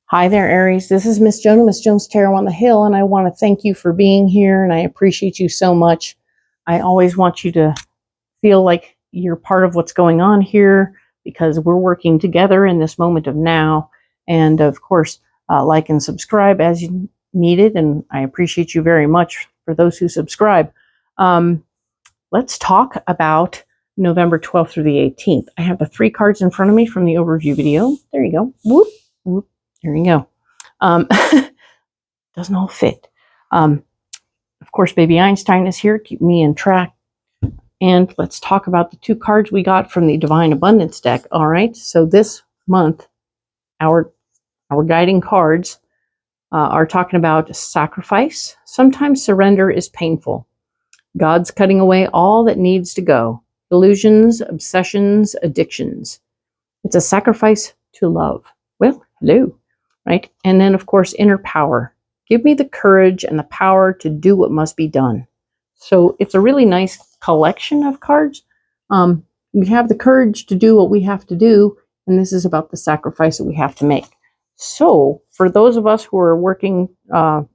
Hi there, Aries. This is Miss Joan, Miss Jones Tarot on the Hill, and I want to thank you for being here, and I appreciate you so much. I always want you to feel like you're part of what's going on here because we're working together in this moment of now. And of course, like and subscribe as you need it, and I appreciate you very much for those who subscribe. Let's talk about November 12th through the 18th. I have the 3 cards in front of me from the overview video. There you go. Whoop, whoop. There you go. Doesn't all fit. Of course, Baby Einstein is here. Keep me in track. And let's talk about the 2 cards we got from the Devine Abundance deck. All right. So this month, our guiding cards are talking about sacrifice. Sometimes surrender is painful. God's cutting away all that needs to go. Illusions, obsessions, addictions. It's a sacrifice to love. Well, hello. Right? And then, of course, inner power. Give me the courage and the power to do what must be done. So it's a really nice collection of cards. We have the courage to do what we have to do, and this is about the sacrifice that we have to make. So for those of us who are working our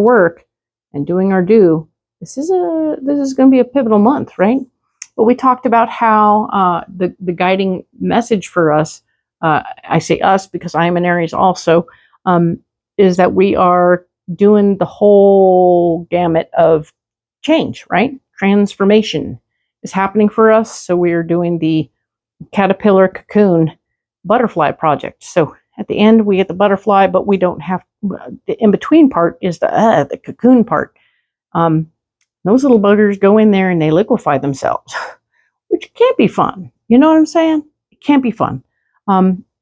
work and doing our due, this is going to be a pivotal month, right? But we talked about how the guiding message for us, I say us because I am an Aries also, is that we are doing the whole gamut of change, right? Transformation is happening for us. So we are doing the caterpillar cocoon butterfly project. So at the end, we get the butterfly, but we don't have the in-between part is the cocoon part. Those little buggers go in there and they liquefy themselves, which can't be fun. You know what I'm saying? It can't be fun.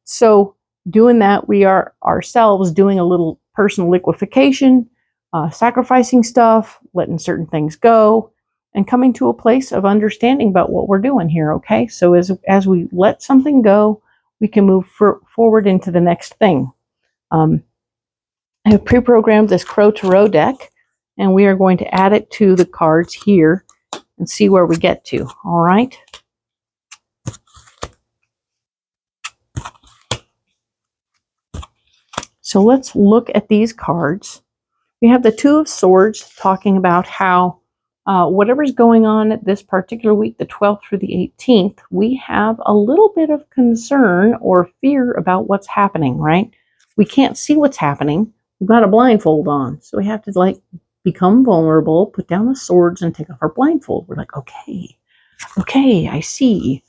So doing that, we are ourselves doing a little personal liquefaction, sacrificing stuff, letting certain things go, and coming to a place of understanding about what we're doing here, okay? So as we let something go, we can move forward into the next thing. I have pre-programmed this Crow Tarot deck, and we are going to add it to the cards here and see where we get to, all right? So let's look at these cards. We have the 2 of Swords talking about how whatever's going on at this particular week, the 12th through the 18th, we have a little bit of concern or fear about what's happening, right? We can't see what's happening. We've got a blindfold on. So we have to become vulnerable, put down the swords and take off our blindfold. We're like, okay, I see.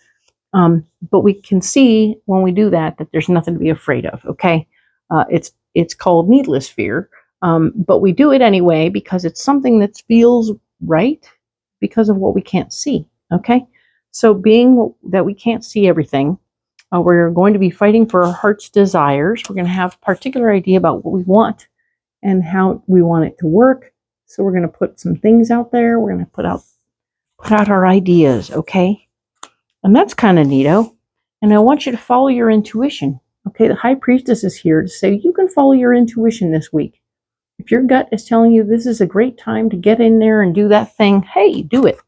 But we can see when we do that there's nothing to be afraid of, okay? It's called needless fear. But we do it anyway because it's something that feels right because of what we can't see, okay? So being that we can't see everything, we're going to be fighting for our heart's desires. We're going to have a particular idea about what we want and how we want it to work. So we're going to put some things out there. We're going to put out our ideas, okay? And that's kind of neato. And I want you to follow your intuition. Okay, the High Priestess is here to say you can follow your intuition this week. If your gut is telling you this is a great time to get in there and do that thing, hey, do it.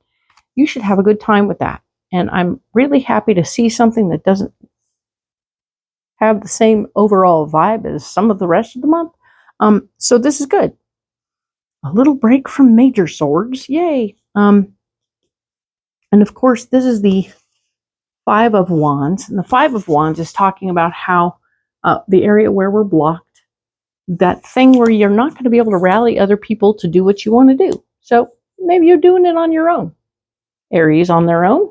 You should have a good time with that. And I'm really happy to see something that doesn't have the same overall vibe as some of the rest of the month. So this is good. A little break from major swords. Yay. And of course, this is the 5 of Wands. And the 5 of Wands is talking about how the area where we're blocked, that thing where you're not going to be able to rally other people to do what you want to do. So maybe you're doing it on your own. Aries on their own?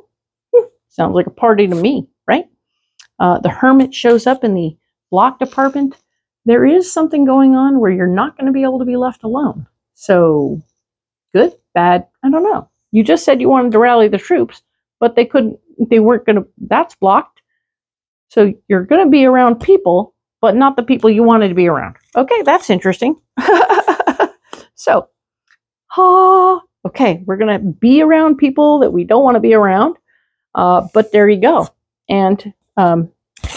Sounds like a party to me, right? The Hermit shows up in the block department. There is something going on where you're not going to be able to be left alone. So good, bad, I don't know. You just said you wanted to rally the troops, but they weren't going to, that's blocked. So you're going to be around people, but not the people you wanted to be around. Okay, that's interesting. So, okay, we're going to be around people that we don't want to be around, but there you go. And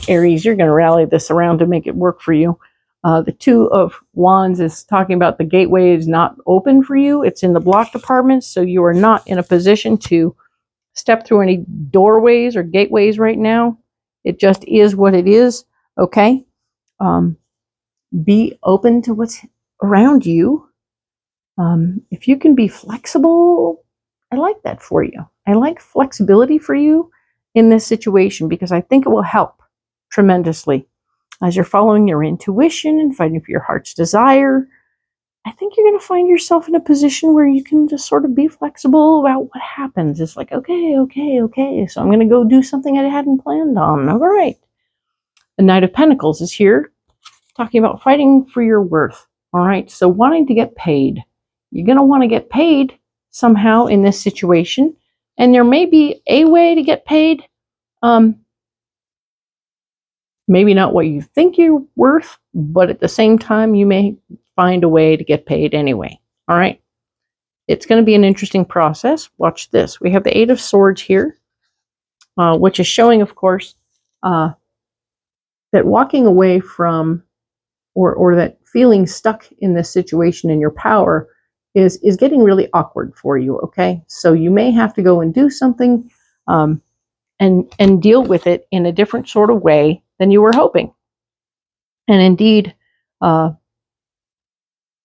Aries, you're going to rally this around to make it work for you. The 2 of Wands is talking about the gateway is not open for you. It's in the block department, so you are not in a position to step through any doorways or gateways right now. It just is what it is, okay? be open to what's around you. If you can be flexible, I like that for you. I like flexibility for you in this situation because I think it will help tremendously as you're following your intuition and fighting for your heart's desire. I think you're going to find yourself in a position where you can just sort of be flexible about what happens. It's like, okay. So I'm going to go do something I hadn't planned on. All right. The Knight of Pentacles is here talking about fighting for your worth. All right. So wanting to get paid. You're going to want to get paid somehow in this situation. And there may be a way to get paid. Maybe not what you think you're worth, but at the same time, you may find a way to get paid anyway. All right. It's going to be an interesting process. Watch this. We have the Eight of Swords here, which is showing, of course, that walking away from or that feeling stuck in this situation in your power is getting really awkward for you. Okay. So you may have to go and do something and deal with it in a different sort of way than you were hoping. And indeed,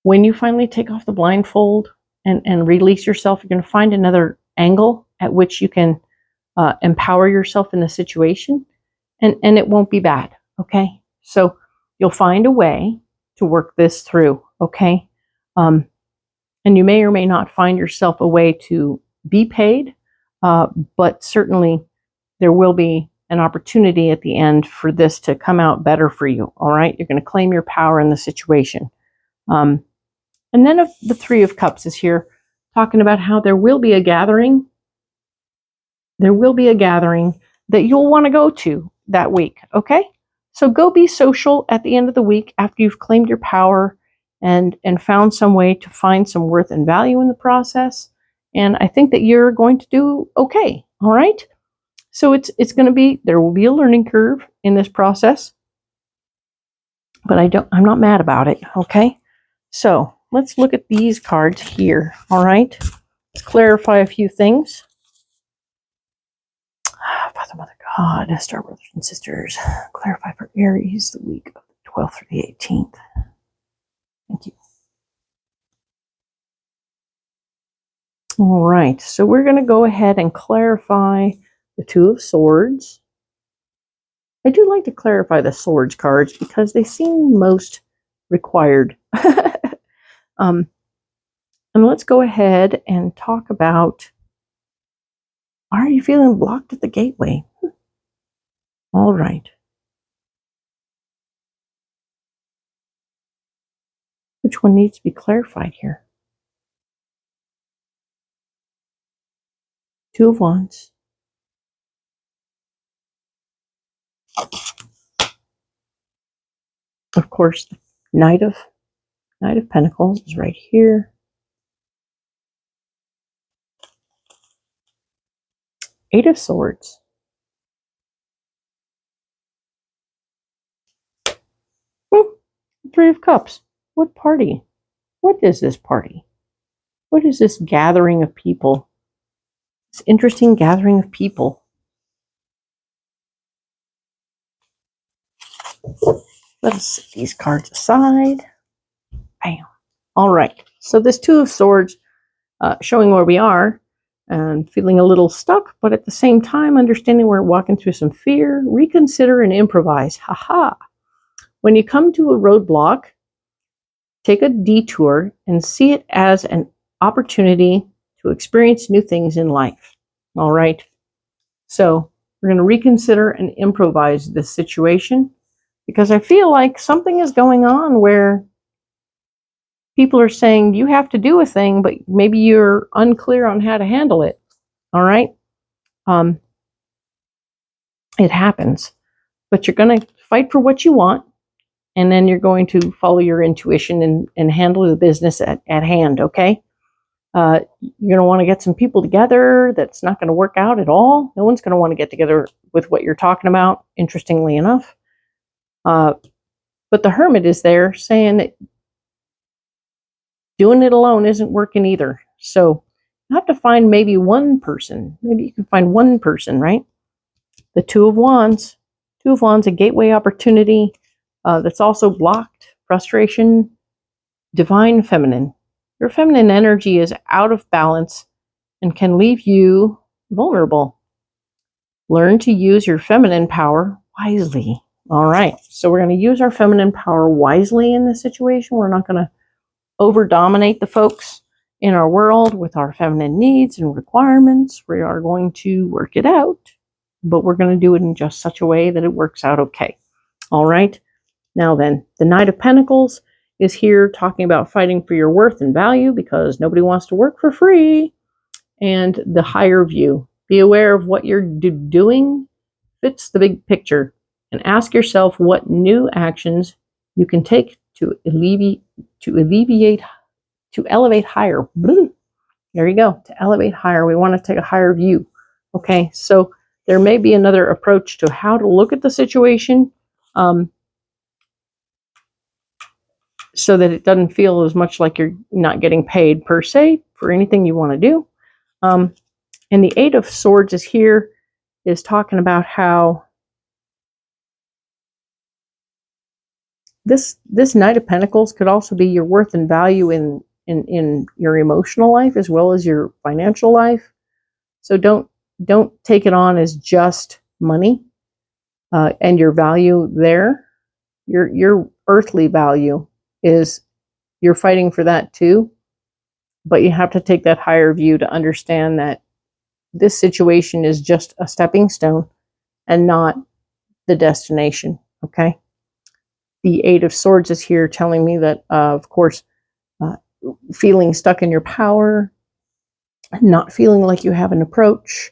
when you finally take off the blindfold and release yourself, you're going to find another angle at which you can empower yourself in the situation, and it won't be bad. Okay. So you'll find a way to work this through. Okay. And you may or may not find yourself a way to be paid, but certainly there will be an opportunity at the end for this to come out better for you. All right. You're going to claim your power in the situation. And then the Three of Cups is here talking about how there will be a gathering. There will be a gathering that you'll want to go to that week. Okay. So go be social at the end of the week after you've claimed your power and found some way to find some worth and value in the process. And I think that you're going to do okay. All right. So it's going to be, there will be a learning curve in this process, but I'm not mad about it. Okay. So let's look at these cards here. All right. Let's clarify a few things. Father, Mother, God, Star Brothers and Sisters, clarify for Aries the week of the 12th through the 18th. Thank you. All right. So we're going to go ahead and clarify the Two of Swords. I do like to clarify the Swords cards because they seem most required. And let's go ahead and talk about, are you feeling blocked at the gateway? All right. Which one needs to be clarified here? Two of Wands. Of course, the Knight of Pentacles is right here. Eight of Swords. Three of Cups. What party? What is this party? What is this gathering of people? This interesting gathering of people. Let us set these cards aside. Bam. All right. So this Two of Swords showing where we are and feeling a little stuck, but at the same time understanding we're walking through some fear. Reconsider and improvise. Ha. When you come to a roadblock, take a detour and see it as an opportunity to experience new things in life. All right. So we're going to reconsider and improvise this situation because I feel like something is going on where people are saying you have to do a thing, but maybe you're unclear on how to handle it. All right. It happens, but you're going to fight for what you want. And then you're going to follow your intuition and handle the business at hand, okay? You're going to want to get some people together. That's not going to work out at all. No one's going to want to get together with what you're talking about, interestingly enough. But the Hermit is there saying that doing it alone isn't working either. So you have to find maybe one person. Maybe you can find one person, right? The Two of Wands. Two of Wands, a gateway opportunity. that's also blocked, frustration, divine feminine. Your feminine energy is out of balance and can leave you vulnerable. Learn to use your feminine power wisely. All right, so we're going to use our feminine power wisely in this situation. We're not going to over-dominate the folks in our world with our feminine needs and requirements. We are going to work it out, but we're going to do it in just such a way that it works out okay. All right, now then, the Knight of Pentacles is here talking about fighting for your worth and value because nobody wants to work for free. And the higher view. Be aware of what you're doing fits the big picture, and ask yourself what new actions you can take to elevate higher. There you go. To elevate higher, we want to take a higher view. Okay, so there may be another approach to how to look at the situation, so that it doesn't feel as much like you're not getting paid per se for anything you want to do. And the Eight of Swords is here, is talking about how this Knight of Pentacles could also be your worth and value in your emotional life as well as your financial life. So don't take it on as just money and your value there. Your earthly value is, you're fighting for that too, but you have to take that higher view to understand that this situation is just a stepping stone and not the destination. Okay. The Eight of Swords is here telling me that, of course, feeling stuck in your power, not feeling like you have an approach.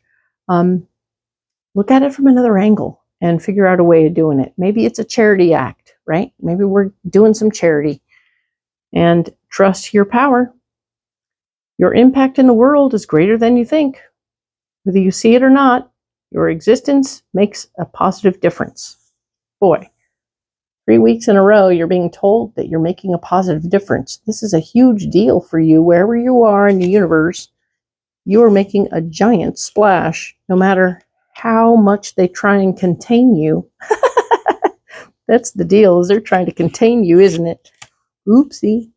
Look at it from another angle and figure out a way of doing it. Maybe it's a charity act, right? Maybe we're doing some charity, and trust your power. Your impact in the world is greater than you think. Whether you see it or not, your existence makes a positive difference. Boy, 3 weeks in a row, you're being told that you're making a positive difference. This is a huge deal for you. Wherever you are in the universe, you are making a giant splash, no matter how much they try and contain you. That's the deal, is they're trying to contain you, isn't it? Oopsie.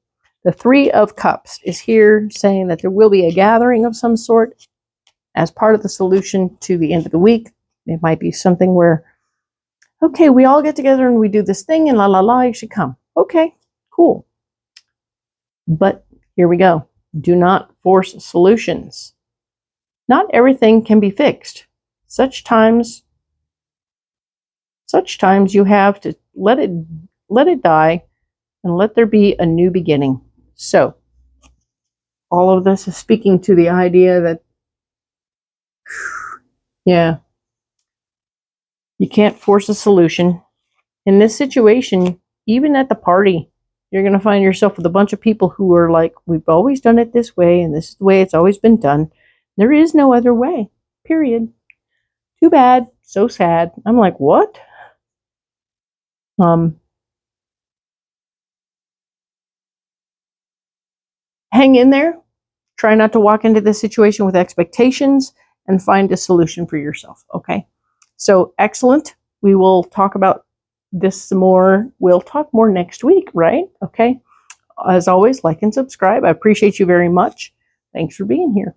The Three of Cups is here saying that there will be a gathering of some sort as part of the solution to the end of the week. It might be something where, okay, we all get together and we do this thing and la la la, you should come. Okay, cool. But here we go. Do not force solutions. Not everything can be fixed. Such times you have to let it die and let there be a new beginning. So all of this is speaking to the idea that, yeah, you can't force a solution. In this situation, even at the party, you're going to find yourself with a bunch of people who are like, we've always done it this way, and this is the way it's always been done. There is no other way, period. Too bad, so sad. I'm like, what? Hang in there. Try not to walk into this situation with expectations and find a solution for yourself, okay? So, excellent. We will talk about this some more. We'll talk more next week, right? Okay. As always, like and subscribe. I appreciate you very much. Thanks for being here.